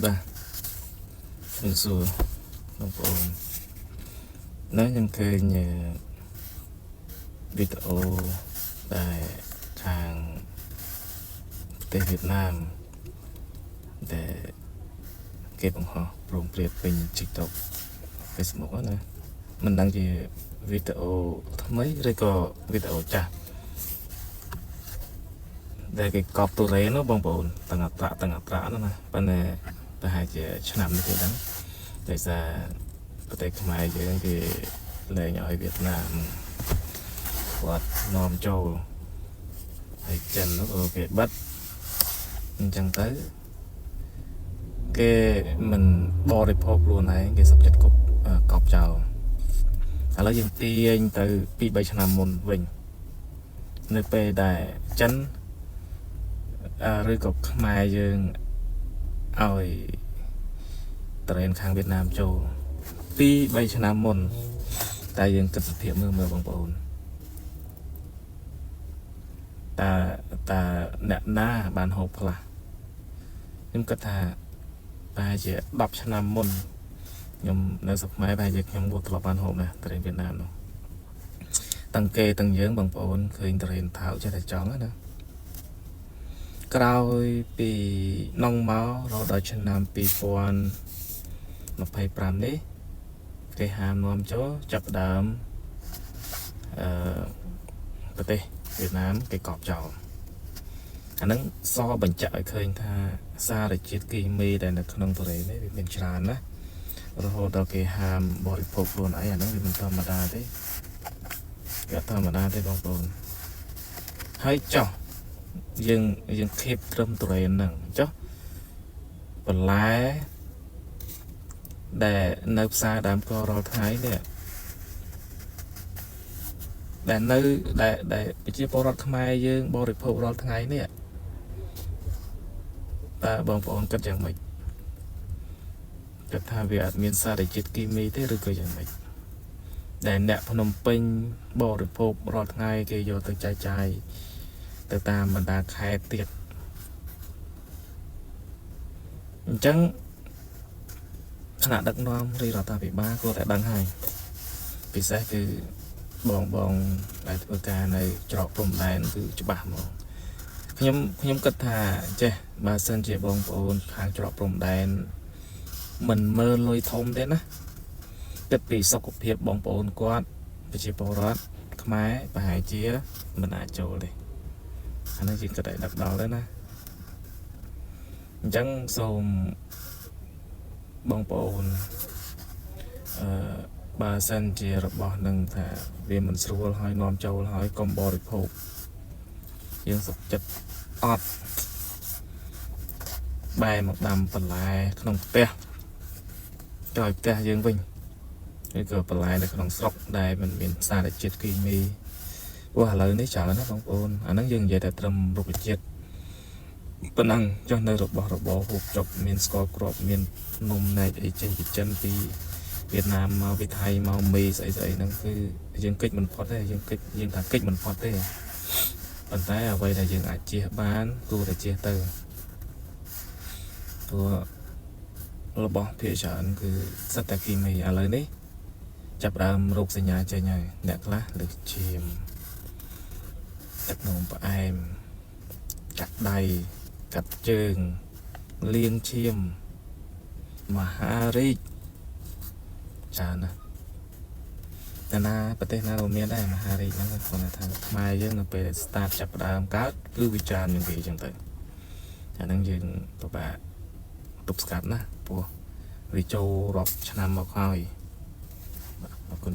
បាទជំរាបសួរបងប្អូននៅខ្ញុំឃើញវីដេអូដែលខាងប្រទេសវៀតណាមដែលគេបង្ហោះព្រមព្រៀងពេញ TikTok Facebook ណាមិនដឹងជាវីដេអូថ្មីឬក៏វីដេអូចាស់ដែលគេកប់ទូរ៉េនោះបងប្អូនទាំងអត្រាហ្នឹងណាប៉ុន្តែប្រហែលជាឆ្នាំនេះទេដឹងដោយសារប្រទេសខ្មែរយើងគេលែងឲ្យវៀតណាមគាត់នាំចូលហើយចិននោះក៏គេបិទអញ្ចឹងទៅគេមិនបរិភោគខ្លួនឯងគេសុខចិត្តកប់ចោលឥឡូវយើងទាញទៅ 2-3 ឆ្នាំមុនវិញនៅពេលដែលចិនឬក៏ខ្មែរយើងឲ្យត្រេនខាងវៀតណាមចូល 2-3 ឆ្នាំមុនតែយើងគិតសភាពមើលបងប្អូនតើអ្នកណាបានហូបខ្លះខ្ញុំគិតថាប្រហែលជា10 ឆ្នាំមុនខ្ញុំនៅស្រុកខ្មែរប្រហែលជាខ្ញុំក៏ធ្លាប់បានហូបដែរត្រេនវៀតណាមនោះទាំងគេទាំងយើងបងប្អូនឃើញត្រេនថោកចេះតែចង់ណាក្រោយពីនងមករហូតដល់ឆ្នាំ 2025 នេះគេហាមនាំចូលចាប់ផ្ដើមប្រទេសវៀតណាមគេកប់ចោលអាហ្នឹងសបញ្ជាក់ឲ្យឃើញថាសារជាតិគីមីដែលនៅក្នុងទូរ៉េនេះវាមានច្រើនណារហូតដល់គេហាមបរិភោគខ្លួនឯងអាហ្នឹងវាមិនធម្មតាទេវាធម្មតាទេបងប្អូនហើយចុះយើងខេបត្រឹមទូរ៉េហ្នឹងចុះបន្លែដែលនៅផ្សារដើមករាល់ថ្ងៃនេះដែលប្រជាពលរដ្ឋខ្មែរយើងបរិភោគរាល់ថ្ងៃនេះតើបងប្អូនគិតយ៉ាងម៉េចគិតថាវាអត់មានសារជាតិគីមីទេឬក៏យ៉ាងម៉េចដែលអ្នកភ្នំពេញបរិភោគរាល់ថ្ងៃគេយកទៅចែកចាយទៅតាមបណ្ដាខេត្តទៀតអញ្ចឹងថ្នាក់ដឹកនាំរាជរដ្ឋាភិបាលគួរតែដឹងហើយពិសេសគឺបងដែលធ្វើការនៅច្រកព្រំដែនគឺច្បាស់ហ្មងខ្ញុំគិតថាចេះបើសិនជាបងប្អូនខាងច្រកព្រំដែនមិនមើលលុយធំទេណាគិតពីសុខភាពបងប្អូនគាត់ប្រជាពលរដ្ឋខ្មែរប្រហែលជាមិនអាចចូលទេអានេះជាគិតឲ្យដឹកដល់ដែរណាអញ្ចឹងសូមបងប្អូនបើសិនជារបស់នឹងថាវាមិនស្រួលហើយនាំចូលហើយកុំបរិភោគយើងសុខចិត្តអត់បែរមកដាំបន្លែក្នុងផ្ទះក្រោយផ្ទះយើងវិញឬក៏បន្លែនៅក្នុងស្រុកដែលមិនមានសារជាតិគីមីព្រោះឥឡូវនេះច្រើនណាបងប្អូនអាហ្នឹងយើងនិយាយតែត្រឹមរុក្ខជាតិប៉ុណ្ណឹងចុះនៅរបស់របរហូបចុកមានស្ករគ្រាប់មាននំណែកអីចេញពីចិនពីវៀតណាមមកពីថៃមកមីស្អីហ្នឹងគឺយើងកិច្ចមិនផុតទេយើងថាកិច្ចមិនផុតទេប៉ុន្តែអ្វីដែលយើងអាចជៀសបានគួរតែជៀសទៅព្រោះរបស់ភាគច្រើនគឺសិតតែគីមីឥឡូវនេះចាប់ដើមរោគសញ្ញាចេញហើយអ្នកខ្លះលើកឈាមទឹកនោមផ្អែមកាត់ដៃកាត់ជើងលាងឈាមមហារីកច្រើនណាស់ណាប្រទេសណាក៏មានដែរមហារីកហ្នឹងគាត់ថាខ្មែរយើងនៅពេល start ចាប់ដើមកើតគឺវិចារនឹងគេអញ្ចឹងទៅអាហ្នឹងយើងពិបាកទប់ស្កាត់ណាព្រោះវាចូលរាប់ឆ្នាំមកហើយអរគុណ